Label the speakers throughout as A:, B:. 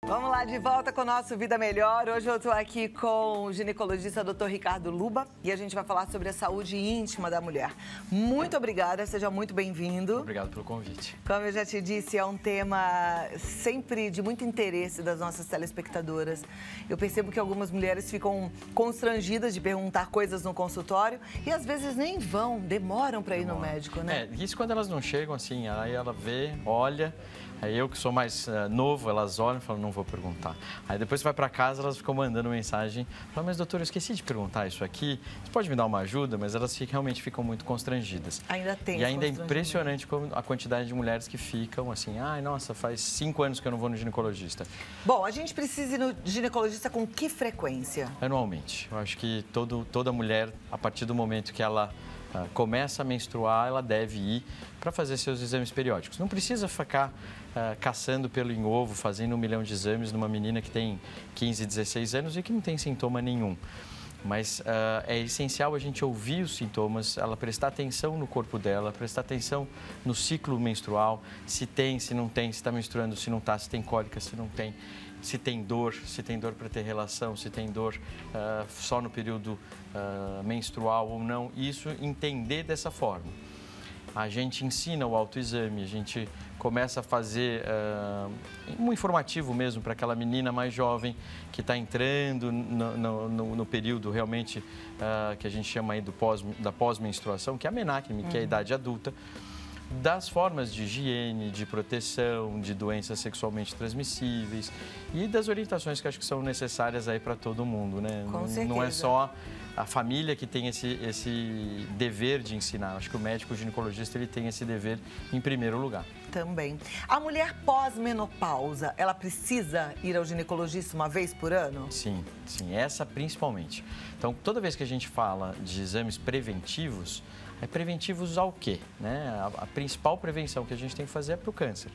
A: Vamos lá, de volta com o nosso Vida Melhor. Hoje eu estou aqui com o ginecologista Dr. Ricardo Luba e a gente vai falar sobre a saúde íntima da mulher. Muito obrigada, seja muito bem-vindo.
B: Obrigado pelo convite.
A: Como eu já te disse, é um tema sempre de muito interesse das nossas telespectadoras. Eu percebo que algumas mulheres ficam constrangidas de perguntar coisas no consultório e às vezes nem vão, demoram para ir no médico, né?
B: Isso quando elas não chegam assim, aí ela vê, olha. Aí eu que sou mais novo, elas olham e falam, não vou perguntar. Aí depois você vai para casa, elas ficam mandando mensagem. Falam, mas doutor, eu esqueci de perguntar isso aqui. Você pode me dar uma ajuda? Mas elas realmente ficam muito constrangidas.
A: Ainda tem.
B: E ainda é impressionante a quantidade de mulheres que ficam assim, ai, nossa, faz 5 anos que eu não vou no ginecologista.
A: Bom, a gente precisa ir no ginecologista com que frequência?
B: Anualmente. Eu acho que toda mulher, a partir do momento que ela começa a menstruar, ela deve ir para fazer seus exames periódicos. Não precisa ficar caçando pelo em ovo, fazendo 1 milhão de exames numa menina que tem 15, 16 anos e que não tem sintoma nenhum. Mas é essencial a gente ouvir os sintomas, ela prestar atenção no corpo dela, prestar atenção no ciclo menstrual, se tem, se não tem, se está menstruando, se não está, se tem cólica, se não tem, se tem dor para ter relação, se tem dor só no período menstrual ou não. Isso entender dessa forma. A gente ensina o autoexame, a gente começa a fazer um informativo mesmo para aquela menina mais jovem que está entrando no período realmente que a gente chama aí da pós-menstruação, que é a menarque, que é a idade adulta, das formas de higiene, de proteção, de doenças sexualmente transmissíveis e das orientações que acho que são necessárias aí para todo mundo, né?
A: Com certeza.
B: Não é só a família que tem esse dever de ensinar. Acho que o médico, o ginecologista, ele tem esse dever em primeiro lugar.
A: Também. A mulher pós-menopausa, ela precisa ir ao ginecologista uma vez por ano?
B: Sim, essa principalmente. Então, toda vez que a gente fala de exames preventivos, é preventivos ao quê? Né? A principal prevenção que a gente tem que fazer é para o câncer.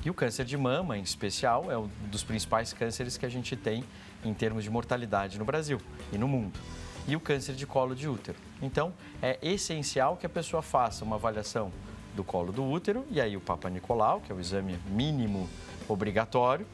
B: E o câncer de mama, em especial, é um dos principais cânceres que a gente tem em termos de mortalidade no Brasil e no mundo. E o câncer de colo de útero. Então, é essencial que a pessoa faça uma avaliação do colo do útero, e aí o Papa Nicolau, que é o exame mínimo obrigatório,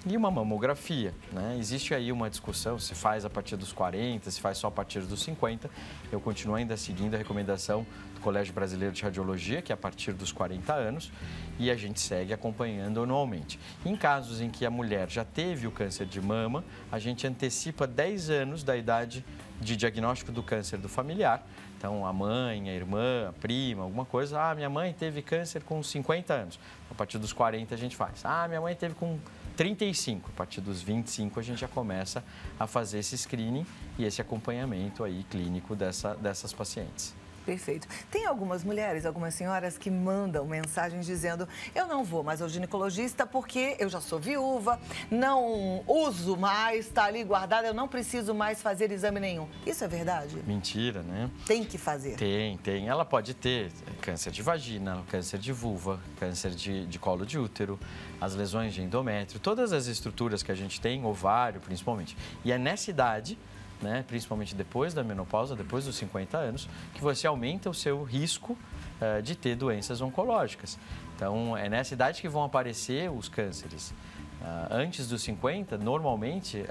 B: e uma mamografia, né? Existe aí uma discussão se faz a partir dos 40, se faz só a partir dos 50. Eu continuo ainda seguindo a recomendação do Colégio Brasileiro de Radiologia, que é a partir dos 40 anos, e a gente segue acompanhando anualmente. Em casos em que a mulher já teve o câncer de mama, a gente antecipa 10 anos da idade de diagnóstico do câncer do familiar. Então, a mãe, a irmã, a prima, alguma coisa. Ah, minha mãe teve câncer com 50 anos. A partir dos 40 a gente faz. Ah, minha mãe teve com 35. A partir dos 25 a gente já começa a fazer esse screening e esse acompanhamento aí clínico dessas pacientes.
A: Perfeito. Tem algumas mulheres, algumas senhoras que mandam mensagens dizendo: eu não vou mais ao ginecologista porque eu já sou viúva, não uso mais, está ali guardado, eu não preciso mais fazer exame nenhum. Isso é verdade?
B: Mentira, né?
A: Tem que fazer.
B: Tem. Ela pode ter câncer de vagina, câncer de vulva, câncer de colo de útero, as lesões de endométrio, todas as estruturas que a gente tem, ovário principalmente. E é nessa idade, né, principalmente depois da menopausa, depois dos 50 anos, que você aumenta o seu risco de ter doenças oncológicas. Então, é nessa idade que vão aparecer os cânceres. Antes dos 50, normalmente,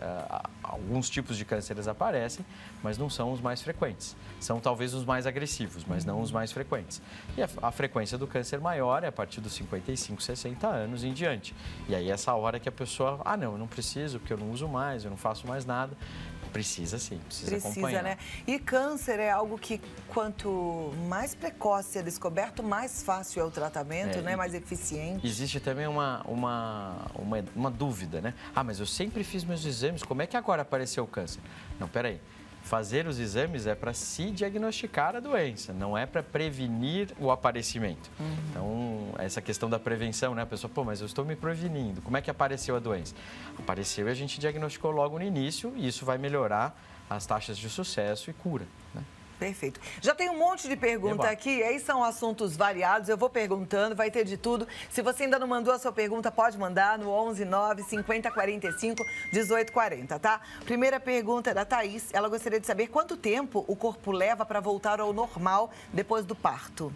B: alguns tipos de cânceres aparecem, mas não são os mais frequentes. São talvez os mais agressivos, mas não os mais frequentes. E a frequência do câncer maior é a partir dos 55, 60 anos em diante. E aí, essa hora que a pessoa, não, eu não preciso, porque eu não uso mais, eu não faço mais nada. Precisa sim, precisa acompanhar.
A: Né? E câncer é algo que quanto mais precoce é descoberto, mais fácil é o tratamento, né? Mais eficiente.
B: Existe também uma dúvida, né? Mas eu sempre fiz meus exames, como é que agora apareceu o câncer? Não, peraí. Fazer os exames é para se diagnosticar a doença, não é para prevenir o aparecimento. Então, essa questão da prevenção, né? A pessoa, mas eu estou me prevenindo. Como é que apareceu a doença? Apareceu e a gente diagnosticou logo no início e isso vai melhorar as taxas de sucesso e cura, né?
A: Perfeito. Já tem um monte de pergunta aqui, aí são assuntos variados, eu vou perguntando, vai ter de tudo. Se você ainda não mandou a sua pergunta, pode mandar no 11 9 50 45 18 40, tá? Primeira pergunta é da Thaís, ela gostaria de saber quanto tempo o corpo leva para voltar ao normal depois do parto.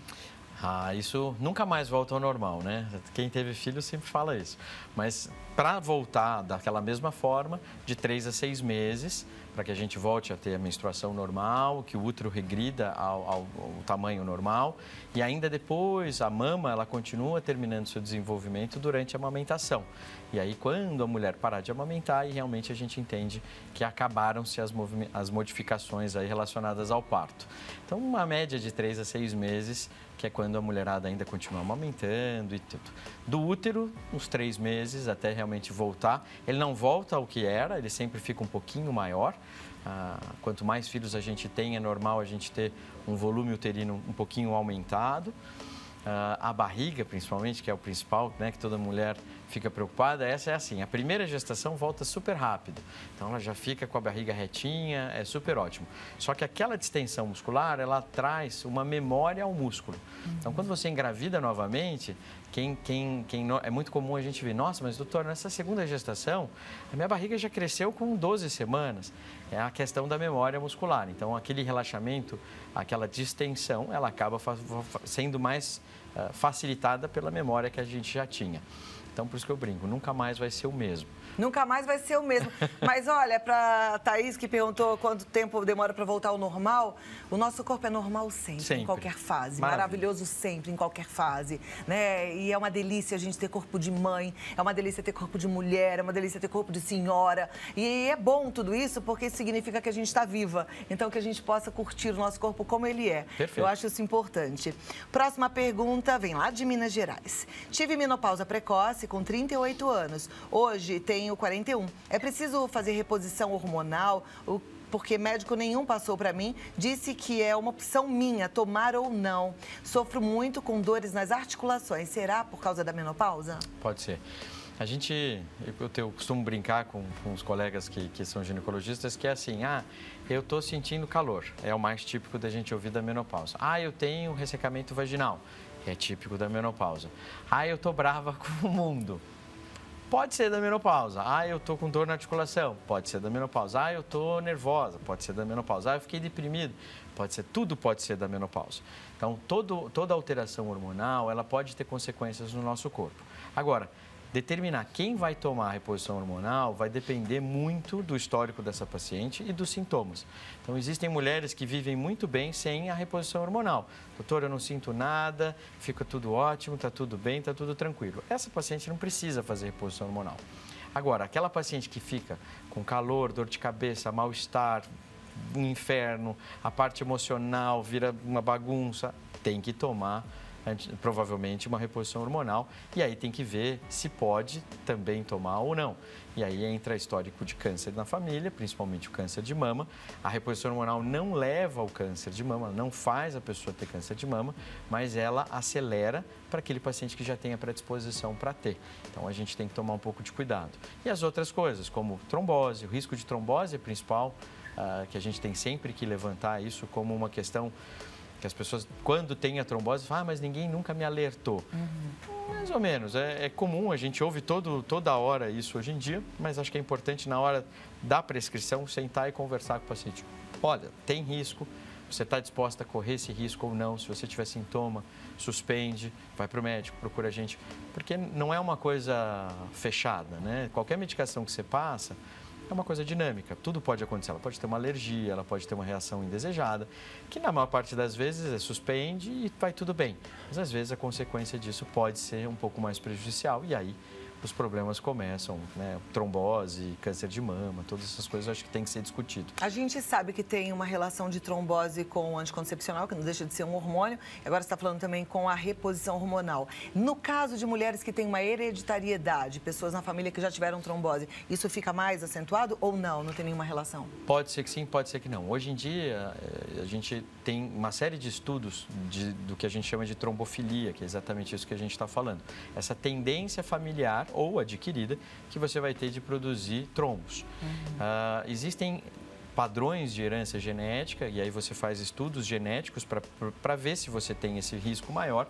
B: Isso nunca mais volta ao normal, né? Quem teve filho sempre fala isso. Mas para voltar daquela mesma forma, de 3 a 6 meses, para que a gente volte a ter a menstruação normal, que o útero regrida ao tamanho normal. E ainda depois, a mama, ela continua terminando seu desenvolvimento durante a amamentação. E aí, quando a mulher parar de amamentar, aí realmente a gente entende que acabaram-se as modificações aí relacionadas ao parto. Então, uma média de 3 a 6 meses, que é quando a mulherada ainda continua amamentando e tudo. Do útero, uns 3 meses até realmente voltar. Ele não volta ao que era, ele sempre fica um pouquinho maior. Quanto mais filhos a gente tem, é normal a gente ter um volume uterino um pouquinho aumentado. A barriga, principalmente, que é o principal, né, que toda mulher fica preocupada, essa é assim, a primeira gestação volta super rápido, então ela já fica com a barriga retinha, é super ótimo. Só que aquela distensão muscular, ela traz uma memória ao músculo. Então, quando você engravida novamente, é muito comum a gente ver, nossa, mas doutor, nessa segunda gestação, a minha barriga já cresceu com 12 semanas. É a questão da memória muscular. Então, aquele relaxamento, aquela distensão, ela acaba sendo mais facilitada pela memória que a gente já tinha. Então, por isso que eu brinco, nunca mais vai ser o mesmo.
A: Nunca mais vai ser o mesmo. Mas olha, para a Thaís, que perguntou quanto tempo demora para voltar ao normal, o nosso corpo é normal sempre. Em qualquer fase. Maravilhoso sempre, em qualquer fase. Né? E é uma delícia a gente ter corpo de mãe, é uma delícia ter corpo de mulher, é uma delícia ter corpo de senhora. E é bom tudo isso porque isso significa que a gente está viva. Então, que a gente possa curtir o nosso corpo como ele é.
B: Perfeito.
A: Eu acho isso importante. Próxima pergunta vem lá de Minas Gerais. Tive menopausa precoce com 38 anos. Hoje tenho 41. É preciso fazer reposição hormonal, porque médico nenhum passou para mim, disse que é uma opção minha, tomar ou não. Sofro muito com dores nas articulações. Será por causa da menopausa?
B: Pode ser. Eu costumo brincar com os colegas que são ginecologistas, que é assim, eu estou sentindo calor, é o mais típico da gente ouvir da menopausa. Eu tenho ressecamento vaginal, é típico da menopausa. Eu estou brava com o mundo. Pode ser da menopausa. Eu tô com dor na articulação. Pode ser da menopausa. Eu tô nervosa. Pode ser da menopausa. Eu fiquei deprimido. Pode ser, tudo pode ser da menopausa. Então, toda alteração hormonal, ela pode ter consequências no nosso corpo. Agora, determinar quem vai tomar a reposição hormonal vai depender muito do histórico dessa paciente e dos sintomas. Então, existem mulheres que vivem muito bem sem a reposição hormonal. Doutor, eu não sinto nada, fica tudo ótimo, está tudo bem, está tudo tranquilo. Essa paciente não precisa fazer reposição hormonal. Agora, aquela paciente que fica com calor, dor de cabeça, mal-estar, um inferno, a parte emocional vira uma bagunça, tem que tomar provavelmente uma reposição hormonal, e aí tem que ver se pode também tomar ou não. E aí entra histórico de câncer na família, principalmente o câncer de mama. A reposição hormonal não leva ao câncer de mama, não faz a pessoa ter câncer de mama, mas ela acelera para aquele paciente que já tem a predisposição para ter. Então a gente tem que tomar um pouco de cuidado. E as outras coisas, como trombose, o risco de trombose é principal, que a gente tem sempre que levantar isso como uma questão que as pessoas, quando tem a trombose, falam, mas ninguém nunca me alertou. Mais ou menos, é comum, a gente ouve toda hora isso hoje em dia, mas acho que é importante na hora da prescrição sentar e conversar com o paciente. Olha, tem risco, você está disposta a correr esse risco ou não? Se você tiver sintoma, suspende, vai para o médico, procura a gente, porque não é uma coisa fechada, né? Qualquer medicação que você passa, é uma coisa dinâmica, tudo pode acontecer. Ela pode ter uma alergia, ela pode ter uma reação indesejada, que na maior parte das vezes suspende e vai tudo bem. Mas às vezes a consequência disso pode ser um pouco mais prejudicial e aí os problemas começam, né? Trombose, câncer de mama, todas essas coisas eu acho que tem que ser discutido.
A: A gente sabe que tem uma relação de trombose com o anticoncepcional, que não deixa de ser um hormônio. Agora você está falando também com a reposição hormonal. No caso de mulheres que têm uma hereditariedade, pessoas na família que já tiveram trombose, isso fica mais acentuado ou não? Não tem nenhuma relação?
B: Pode ser que sim, pode ser que não. Hoje em dia, a gente tem uma série de estudos do que a gente chama de trombofilia, que é exatamente isso que a gente está falando. Essa tendência familiar ou adquirida que você vai ter de produzir trombos. Existem padrões de herança genética e aí você faz estudos genéticos para ver se você tem esse risco maior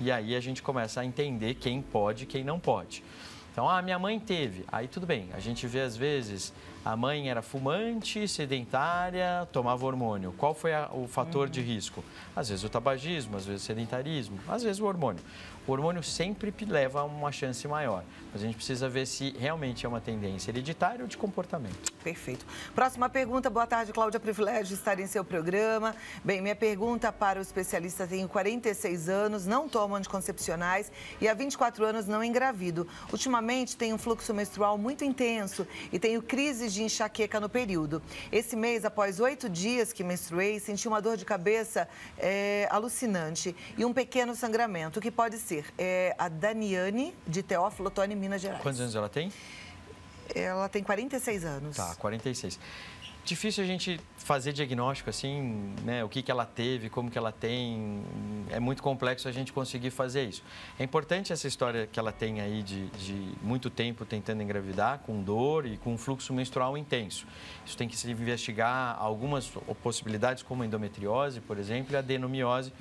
B: e aí a gente começa a entender quem pode e quem não pode. Então, minha mãe teve, aí tudo bem, a gente vê às vezes a mãe era fumante, sedentária, tomava hormônio. Qual foi o fator de risco? Às vezes o tabagismo, às vezes o sedentarismo, às vezes o hormônio. O hormônio sempre leva a uma chance maior, mas a gente precisa ver se realmente é uma tendência hereditária ou de comportamento.
A: Perfeito. Próxima pergunta. Boa tarde, Cláudia. Privilégio de estar em seu programa. Bem, minha pergunta para o especialista: tenho 46 anos, não tomo anticoncepcionais e há 24 anos não engravido. Ultimamente tenho um fluxo menstrual muito intenso e tenho crises de enxaqueca no período. Esse mês, após 8 dias que menstruei, senti uma dor de cabeça alucinante e um pequeno sangramento. O que pode ser? A Daniane, de Teófilo Otoni, Minas Gerais.
B: Quantos anos ela tem?
A: Ela tem 46 anos.
B: Tá, 46. Difícil a gente fazer diagnóstico assim, né? O que ela teve, como que ela tem. É muito complexo a gente conseguir fazer isso. É importante essa história que ela tem aí de muito tempo tentando engravidar, com dor e com um fluxo menstrual intenso. Isso tem que se investigar algumas possibilidades, como a endometriose, por exemplo, e a adenomiose,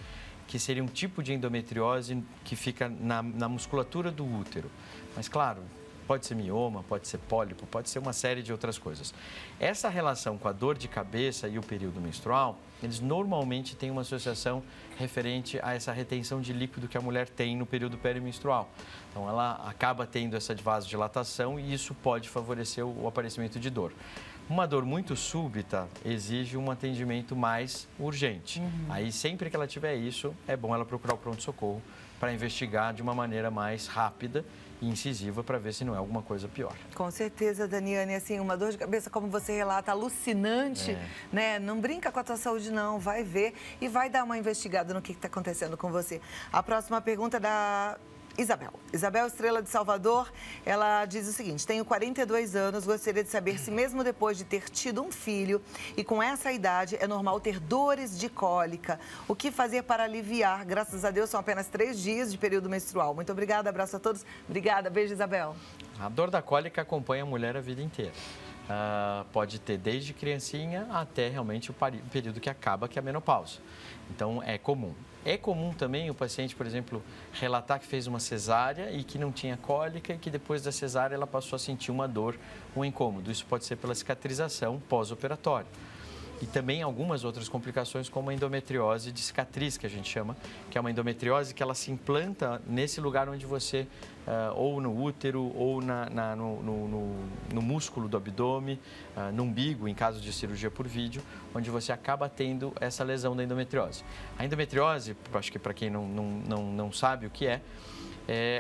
B: que seria um tipo de endometriose que fica na musculatura do útero. Mas, claro, pode ser mioma, pode ser pólipo, pode ser uma série de outras coisas. Essa relação com a dor de cabeça e o período menstrual, eles normalmente têm uma associação referente a essa retenção de líquido que a mulher tem no período perimenstrual. Então, ela acaba tendo essa vasodilatação e isso pode favorecer o aparecimento de dor. Uma dor muito súbita exige um atendimento mais urgente. Aí, sempre que ela tiver isso, é bom ela procurar o pronto-socorro para investigar de uma maneira mais rápida e incisiva para ver se não é alguma coisa pior.
A: Com certeza, Daniane, assim, uma dor de cabeça, como você relata, alucinante, né? Não brinca com a tua saúde, não. Vai ver e vai dar uma investigada no que está acontecendo com você. A próxima pergunta é da Isabel. Isabel Estrela de Salvador, ela diz o seguinte: tenho 42 anos, gostaria de saber se mesmo depois de ter tido um filho e com essa idade é normal ter dores de cólica. O que fazer para aliviar? Graças a Deus são apenas 3 dias de período menstrual. Muito obrigada, abraço a todos. Obrigada, beijo, Isabel.
B: A dor da cólica acompanha a mulher a vida inteira. Pode ter desde criancinha até realmente o período que acaba, que é a menopausa. Então, é comum. É comum também o paciente, por exemplo, relatar que fez uma cesárea e que não tinha cólica e que depois da cesárea ela passou a sentir uma dor, um incômodo. Isso pode ser pela cicatrização pós-operatória. E também algumas outras complicações, como a endometriose de cicatriz, que a gente chama, que é uma endometriose que ela se implanta nesse lugar onde você, ou no útero, ou no músculo do abdômen, no umbigo, em caso de cirurgia por vídeo, onde você acaba tendo essa lesão da endometriose. A endometriose, acho que para quem não sabe o que é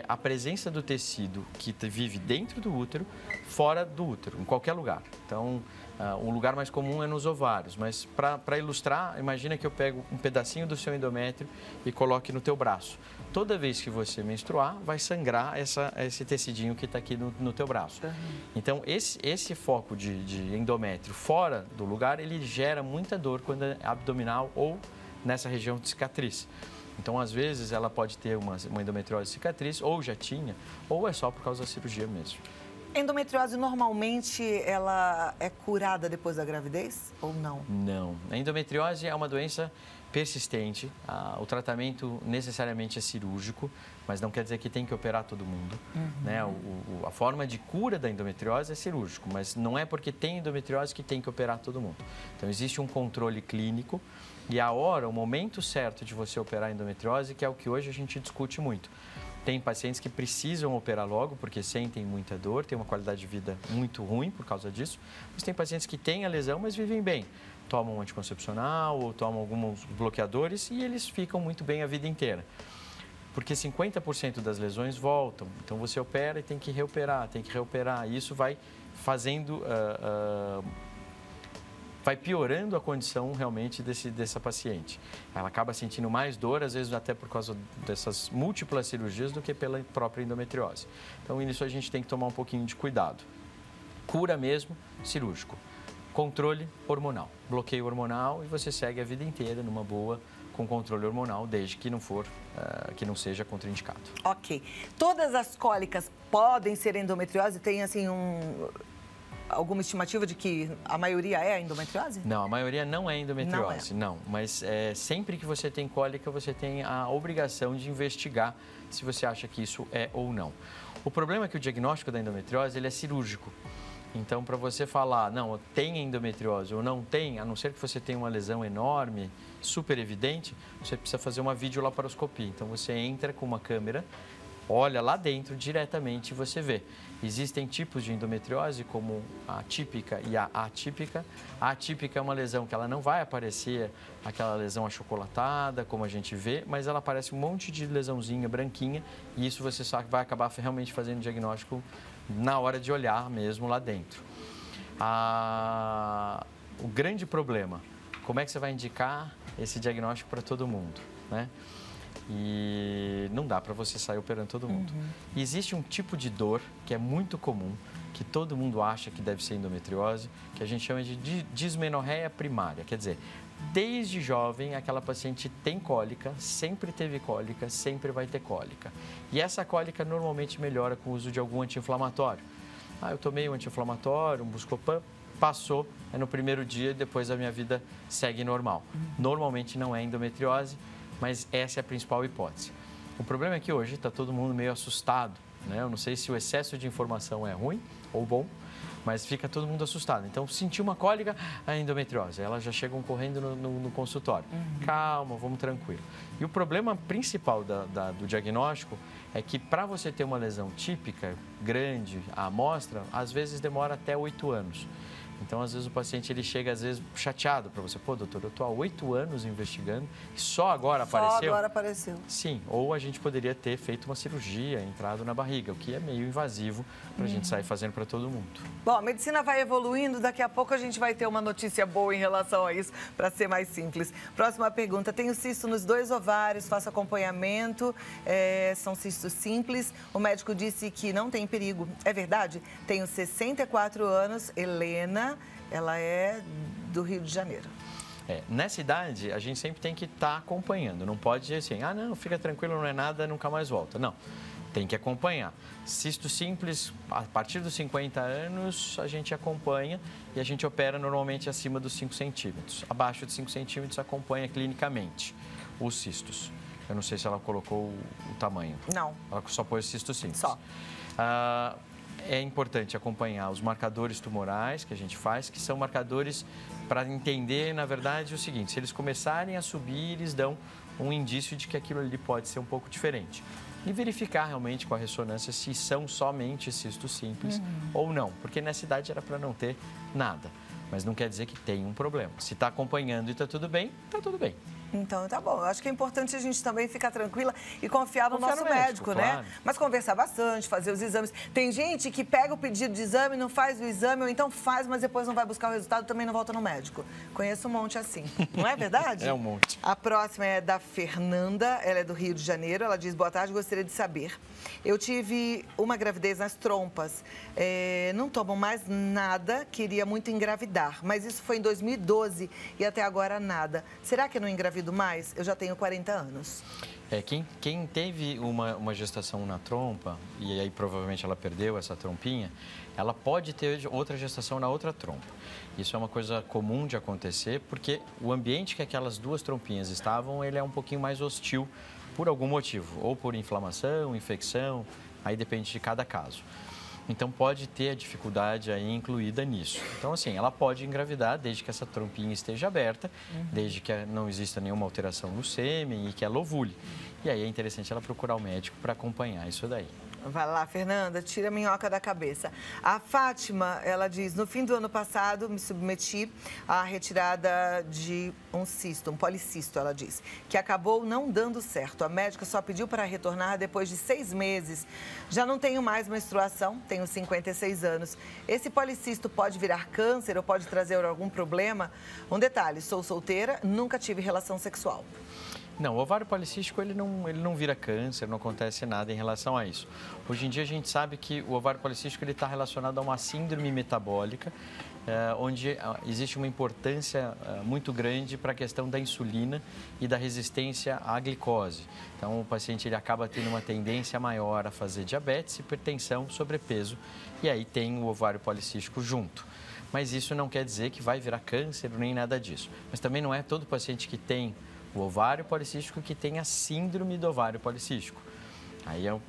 B: a presença do tecido que vive dentro do útero, fora do útero, em qualquer lugar. Então, o lugar mais comum é nos ovários, mas para ilustrar, imagina que eu pego um pedacinho do seu endométrio e coloque no teu braço. Toda vez que você menstruar, vai sangrar esse tecidinho que está aqui no teu braço. Então, esse foco de endométrio fora do lugar, ele gera muita dor quando é abdominal ou nessa região de cicatriz. Então, às vezes, ela pode ter uma endometriose cicatriz, ou já tinha, ou é só por causa da cirurgia mesmo.
A: Endometriose, normalmente, ela é curada depois da gravidez ou não?
B: Não. A endometriose é uma doença persistente. O tratamento necessariamente é cirúrgico, mas não quer dizer que tem que operar todo mundo. Né? A forma de cura da endometriose é cirúrgico, mas não é porque tem endometriose que tem que operar todo mundo. Então, existe um controle clínico e o momento certo de você operar a endometriose, que é o que hoje a gente discute muito. Tem pacientes que precisam operar logo porque sentem muita dor, tem uma qualidade de vida muito ruim por causa disso. Mas tem pacientes que têm a lesão, mas vivem bem. Tomam anticoncepcional ou tomam alguns bloqueadores e eles ficam muito bem a vida inteira. Porque 50% das lesões voltam. Então, você opera e tem que reoperar, E isso vai fazendo... vai piorando a condição realmente dessa paciente. Ela acaba sentindo mais dor, às vezes até por causa dessas múltiplas cirurgias, do que pela própria endometriose. Então, nisso a gente tem que tomar um pouquinho de cuidado. Cura mesmo, cirúrgico. Controle hormonal. Bloqueio hormonal e você segue a vida inteira numa boa, com controle hormonal, desde que que não seja contraindicado. Ok.
A: Todas as cólicas podem ser endometriose? Tem, assim, alguma estimativa de que a maioria é endometriose?
B: Não, a maioria não é endometriose, não. Mas sempre que você tem cólica, você tem a obrigação de investigar se você acha que isso é ou não. O problema é que o diagnóstico da endometriose ele é cirúrgico. Então, para você falar, não, tem endometriose ou não tem, a não ser que você tenha uma lesão enorme, super evidente, você precisa fazer uma videolaparoscopia. Então, você entra com uma câmera, olha lá dentro diretamente e você vê. Existem tipos de endometriose, como a típica e a atípica. A atípica é uma lesão que ela não vai aparecer aquela lesão achocolatada, como a gente vê, mas ela aparece um monte de lesãozinha branquinha e isso você só vai acabar realmente fazendo diagnóstico na hora de olhar mesmo lá dentro. O grande problema, como é que você vai indicar esse diagnóstico para todo mundo, né? E não dá para você sair operando todo mundo. E existe um tipo de dor que é muito comum, que todo mundo acha que deve ser endometriose, que a gente chama de dismenorreia primária. Quer dizer, desde jovem, aquela paciente tem cólica, sempre teve cólica, sempre vai ter cólica. E essa cólica normalmente melhora com o uso de algum anti-inflamatório. Eu tomei um anti-inflamatório, um Buscopan, passou, é no primeiro dia e depois a minha vida segue normal. Normalmente não é endometriose, mas essa é a principal hipótese. O problema é que hoje está todo mundo meio assustado, né? Eu não sei se o excesso de informação é ruim ou bom, mas fica todo mundo assustado. Então, sentiu uma cólica, a endometriose. Elas já chegam correndo no consultório. Calma, vamos tranquilo. E o problema principal do diagnóstico é que para você ter uma lesão típica, grande, a amostra, às vezes demora até 8 anos. Então, às vezes, o paciente ele chega, às vezes, chateado para você. Pô, doutor, eu estou há 8 anos investigando e só agora apareceu?
A: Só agora apareceu.
B: Sim, ou a gente poderia ter feito uma cirurgia, entrado na barriga, o que é meio invasivo para a gente sair fazendo para todo mundo.
A: Bom, a medicina vai evoluindo, daqui a pouco a gente vai ter uma notícia boa em relação a isso, para ser mais simples. Próxima pergunta, tenho cisto nos 2 ovários, faço acompanhamento, são cistos simples, o médico disse que não tem perigo, é verdade? Tenho 64 anos, Helena, ela é do Rio de Janeiro.
B: Nessa idade, a gente sempre tem que estar acompanhando. Não pode dizer assim, não, fica tranquilo, não é nada, nunca mais volta. Não, tem que acompanhar. Cisto simples, a partir dos 50 anos, a gente acompanha e a gente opera normalmente acima dos 5 centímetros. Abaixo de 5 centímetros, acompanha clinicamente os cistos. Eu não sei se ela colocou o tamanho.
A: Não.
B: Ela só pôs cisto simples.
A: Só.
B: É importante acompanhar os marcadores tumorais que a gente faz, que são marcadores para entender, na verdade, o seguinte: se eles começarem a subir, eles dão um indício de que aquilo ali pode ser um pouco diferente. E verificar realmente com a ressonância se são somente cistos simples ou não, porque nessa idade era para não ter nada. Mas não quer dizer que tem um problema. Se está acompanhando e está tudo bem, está tudo bem.
A: Então, tá bom. Eu acho que é importante a gente também ficar tranquila e confiar no nosso médico, né?
B: Claro.
A: Mas conversar bastante, fazer os exames. Tem gente que pega o pedido de exame, não faz o exame, ou então faz, mas depois não vai buscar o resultado, também não volta no médico. Conheço um monte assim. Não é verdade?
B: É um monte.
A: A próxima é da Fernanda, ela é do Rio de Janeiro. Ela diz, boa tarde, gostaria de saber. Eu tive uma gravidez nas trompas. Não tomo mais nada, queria muito engravidar. Mas isso foi em 2012 e até agora nada. Será que eu não engravido mais? Eu já tenho 40 anos.
B: Quem teve uma gestação na trompa, e aí provavelmente ela perdeu essa trompinha, ela pode ter outra gestação na outra trompa. Isso é uma coisa comum de acontecer, porque o ambiente que aquelas 2 trompinhas estavam, ele é um pouquinho mais hostil por algum motivo, ou por inflamação, infecção, aí depende de cada caso. Então, pode ter a dificuldade aí incluída nisso. Então, assim, ela pode engravidar desde que essa trompinha esteja aberta, desde que não exista nenhuma alteração no sêmen e que ela ovule. E aí é interessante ela procurar o médico para acompanhar isso daí.
A: Vai lá, Fernanda, tira a minhoca da cabeça. A Fátima, ela diz, no fim do ano passado, me submeti à retirada de um cisto, um policisto, ela diz, que acabou não dando certo. A médica só pediu para retornar depois de 6 meses. Já não tenho mais menstruação, tenho 56 anos. Esse policisto pode virar câncer ou pode trazer algum problema? Um detalhe, sou solteira, nunca tive relação sexual.
B: Não, o ovário policístico ele não vira câncer, não acontece nada em relação a isso. Hoje em dia a gente sabe que o ovário policístico está relacionado a uma síndrome metabólica, onde existe uma importância muito grande para a questão da insulina e da resistência à glicose. Então o paciente ele acaba tendo uma tendência maior a fazer diabetes, hipertensão, sobrepeso e aí tem o ovário policístico junto. Mas isso não quer dizer que vai virar câncer nem nada disso. Mas também não é todo paciente que tem o ovário policístico que tem a síndrome do ovário policístico. Aí é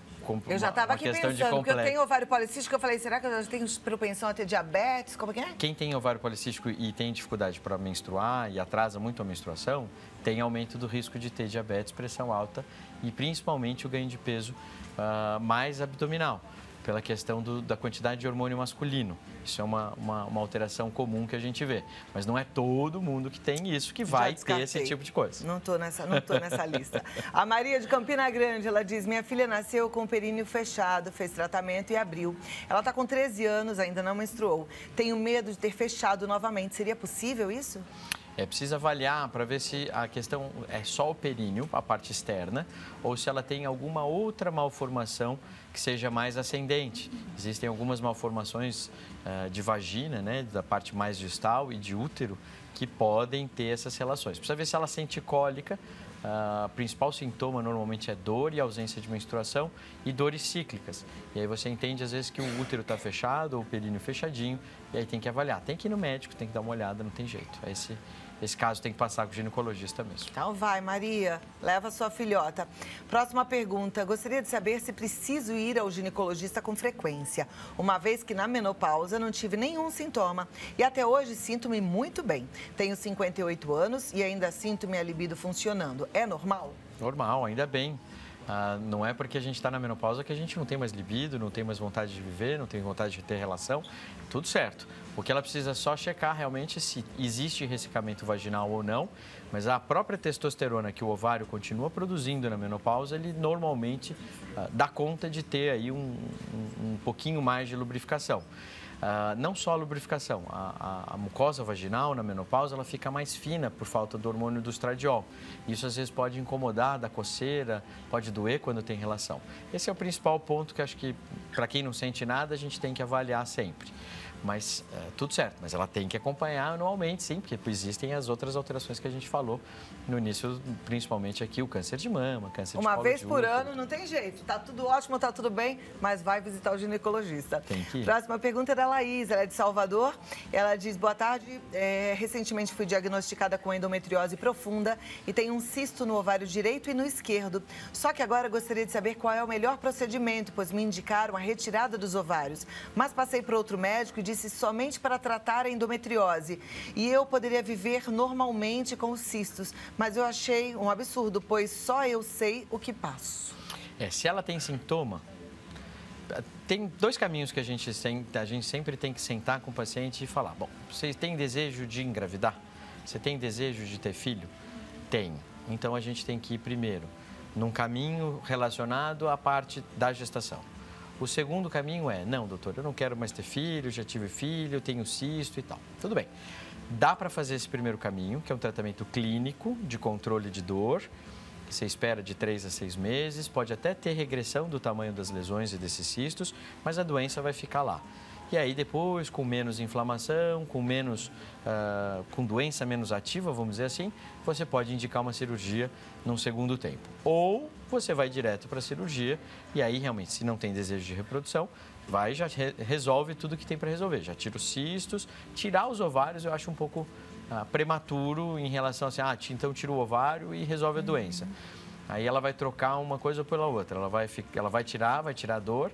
A: Eu já estava aqui pensando, porque eu tenho ovário policístico, eu falei, será que eu já tenho propensão a ter diabetes? Como que é?
B: Quem tem ovário policístico e tem dificuldade para menstruar e atrasa muito a menstruação, tem aumento do risco de ter diabetes, pressão alta e principalmente o ganho de peso mais abdominal, pela questão da quantidade de hormônio masculino. Isso é uma alteração comum que a gente vê. Mas não é todo mundo que tem isso, que vai ter esse tipo de coisa.
A: Não tô nessa lista. A Maria de Campina Grande, ela diz, minha filha nasceu com o períneo fechado, fez tratamento e abriu. Ela está com 13 anos, ainda não menstruou. Tenho medo de ter fechado novamente. Seria possível isso?
B: É preciso avaliar para ver se a questão é só o períneo, a parte externa, ou se ela tem alguma outra malformação que seja mais ascendente. Existem algumas malformações de vagina, né, da parte mais distal e de útero, que podem ter essas relações. Precisa ver se ela sente cólica. O principal sintoma normalmente é dor e ausência de menstruação e dores cíclicas. E aí você entende às vezes que o útero está fechado ou o períneo fechadinho e aí tem que avaliar. Tem que ir no médico, tem que dar uma olhada, não tem jeito. Esse caso tem que passar com o ginecologista mesmo.
A: Então vai, Maria, leva sua filhota. Próxima pergunta. Gostaria de saber se preciso ir ao ginecologista com frequência, uma vez que na menopausa não tive nenhum sintoma e até hoje sinto-me muito bem. Tenho 58 anos e ainda sinto minha libido funcionando. É normal?
B: Normal, ainda bem. Não é porque a gente está na menopausa que a gente não tem mais libido, não tem mais vontade de viver, não tem vontade de ter relação, tudo certo. O que ela precisa só checar realmente se existe ressecamento vaginal ou não, mas a própria testosterona que o ovário continua produzindo na menopausa, ele normalmente dá conta de ter aí um pouquinho mais de lubrificação. Não só a lubrificação, a mucosa vaginal na menopausa ela fica mais fina por falta do hormônio do estradiol. Isso às vezes pode incomodar, dar coceira, pode doer quando tem relação. Esse é o principal ponto que acho que para quem não sente nada a gente tem que avaliar sempre. Mas tudo certo, mas ela tem que acompanhar anualmente, sim, porque existem as outras alterações que a gente falou no início, principalmente aqui, o câncer de mama, câncer de colo de útero.
A: Uma vez por ano, não tem jeito, tá tudo ótimo, tá tudo bem, mas vai visitar o ginecologista.
B: Tem que ir.
A: Próxima pergunta é da Laís, ela é de Salvador, ela diz, boa tarde, recentemente fui diagnosticada com endometriose profunda e tenho um cisto no ovário direito e no esquerdo, só que agora gostaria de saber qual é o melhor procedimento, pois me indicaram a retirada dos ovários, mas passei para outro médico e disse somente para tratar a endometriose. E eu poderia viver normalmente com os cistos, mas eu achei um absurdo, pois só eu sei o que passo.
B: Se ela tem sintoma, tem dois caminhos que a gente sempre tem que sentar com o paciente e falar. Bom, você tem desejo de engravidar? Você tem desejo de ter filho? Tem. Então a gente tem que ir primeiro num caminho relacionado à parte da gestação. O segundo caminho é, não, doutor, eu não quero mais ter filho, já tive filho, tenho cisto e tal. Tudo bem. Dá para fazer esse primeiro caminho, que é um tratamento clínico de controle de dor, que você espera de 3 a 6 meses, pode até ter regressão do tamanho das lesões e desses cistos, mas a doença vai ficar lá. E aí depois, com menos inflamação, com doença menos ativa, vamos dizer assim, você pode indicar uma cirurgia num segundo tempo. Ou você vai direto para a cirurgia e aí realmente, se não tem desejo de reprodução, já resolve tudo que tem para resolver. Já tira os cistos, tirar os ovários eu acho um pouco prematuro em relação a assim, então tira o ovário e resolve a doença. Aí ela vai trocar uma coisa pela outra, ela vai tirar a dor,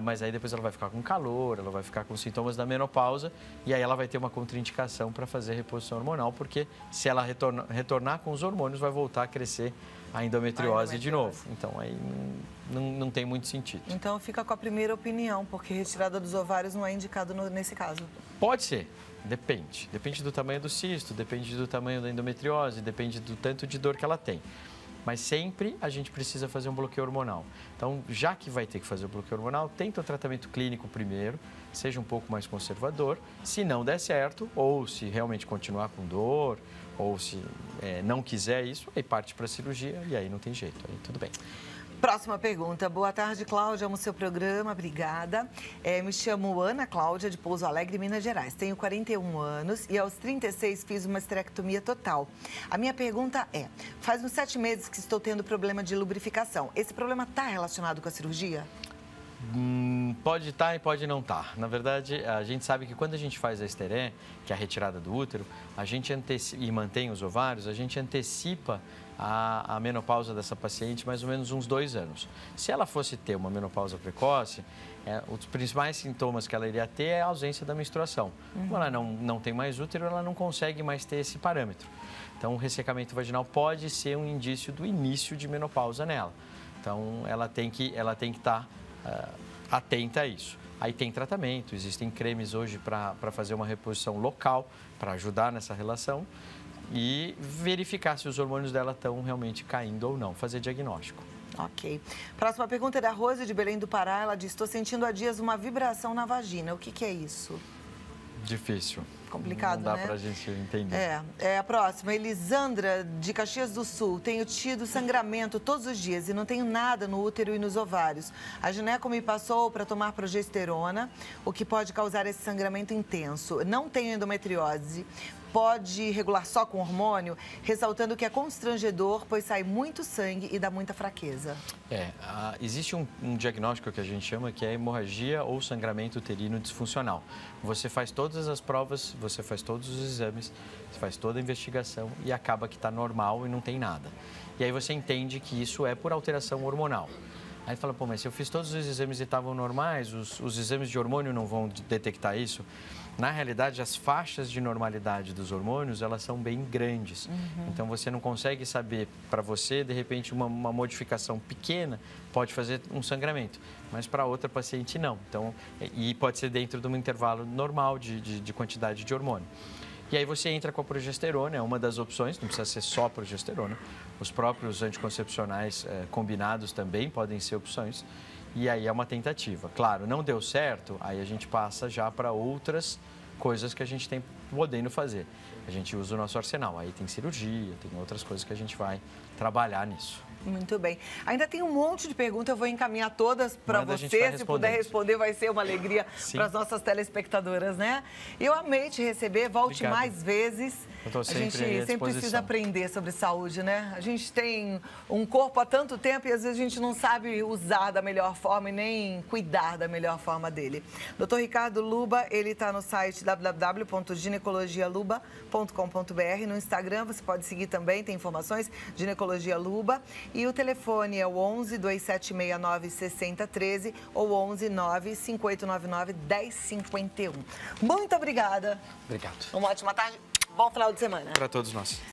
B: mas aí depois ela vai ficar com calor, ela vai ficar com sintomas da menopausa e aí ela vai ter uma contraindicação para fazer reposição hormonal, porque se ela retornar com os hormônios, vai voltar a crescer a endometriose de novo. Então aí não tem muito sentido.
A: Então fica com a primeira opinião, porque retirada dos ovários não é indicado nesse caso.
B: Pode ser, depende. Depende do tamanho do cisto, depende do tamanho da endometriose, depende do tanto de dor que ela tem. Mas sempre a gente precisa fazer um bloqueio hormonal. Então, já que vai ter que fazer o bloqueio hormonal, tenta o tratamento clínico primeiro, seja um pouco mais conservador. Se não der certo, ou se realmente continuar com dor, ou se não quiser isso, aí parte para a cirurgia e aí não tem jeito, aí tudo bem.
A: Próxima pergunta. Boa tarde, Cláudia. Amo seu programa, obrigada. Me chamo Ana Cláudia, de Pouso Alegre, Minas Gerais. Tenho 41 anos e aos 36 fiz uma esterectomia total. A minha pergunta é, faz uns 7 meses que estou tendo problema de lubrificação. Esse problema está relacionado com a cirurgia?
B: Pode estar e pode não estar. Na verdade, a gente sabe que quando a gente faz a esteré, que é a retirada do útero, a gente e mantém os ovários, a gente antecipa a menopausa dessa paciente mais ou menos uns 2 anos. Se ela fosse ter uma menopausa precoce, os principais sintomas que ela iria ter é a ausência da menstruação. Como ela não tem mais útero, ela não consegue mais ter esse parâmetro. Então, o ressecamento vaginal pode ser um indício do início de menopausa nela. Então, ela tem que estar atenta a isso. Aí tem tratamento, existem cremes hoje para fazer uma reposição local, para ajudar nessa relação e verificar se os hormônios dela estão realmente caindo ou não, fazer diagnóstico.
A: Ok. Próxima pergunta é da Rose de Belém do Pará. Ela diz: estou sentindo há dias uma vibração na vagina. O que é isso?
B: Difícil.
A: Complicado,
B: não dá
A: né?
B: pra gente entender.
A: A próxima, Elisandra, de Caxias do Sul. Tenho tido sangramento todos os dias e não tenho nada no útero e nos ovários. A gineco me passou para tomar progesterona, o que pode causar esse sangramento intenso. Não tenho endometriose. Pode regular só com hormônio, ressaltando que é constrangedor, pois sai muito sangue e dá muita fraqueza.
B: Existe um diagnóstico que a gente chama que é hemorragia ou sangramento uterino disfuncional. Você faz todas as provas, você faz todos os exames, você faz toda a investigação e acaba que está normal e não tem nada. E aí você entende que isso é por alteração hormonal. Aí fala, pô, mas se eu fiz todos os exames e estavam normais, os exames de hormônio não vão detectar isso? Na realidade, as faixas de normalidade dos hormônios, elas são bem grandes. Então, você não consegue saber, para você, de repente, uma modificação pequena pode fazer um sangramento, mas para outra paciente, não. Então, e pode ser dentro de um intervalo normal de quantidade de hormônio. E aí você entra com a progesterona, é uma das opções, não precisa ser só progesterona. Os próprios anticoncepcionais combinados também podem ser opções. E aí é uma tentativa. Claro, não deu certo, aí a gente passa já para outras coisas que a gente tem podendo fazer. A gente usa o nosso arsenal, aí tem cirurgia, tem outras coisas que a gente vai trabalhar nisso.
A: Muito bem. Ainda tem um monte de perguntas, eu vou encaminhar todas para você. Se puder responder, vai ser uma alegria para as nossas telespectadoras, né? Eu amei te receber, volte
B: Obrigado.
A: Mais vezes.
B: Eu
A: a gente sempre precisa aprender sobre saúde, né? A gente tem um corpo há tanto tempo e às vezes a gente não sabe usar da melhor forma e nem cuidar da melhor forma dele. Dr. Ricardo Luba, ele está no site www.ginecologialuba.com.br. No Instagram você pode seguir também, tem informações, Ginecologia Luba. E o telefone é o 11 2769 6013 ou 11 95899 1051. Muito obrigada.
B: Obrigado.
A: Uma ótima tarde. Bom final de semana.
B: Para todos nós.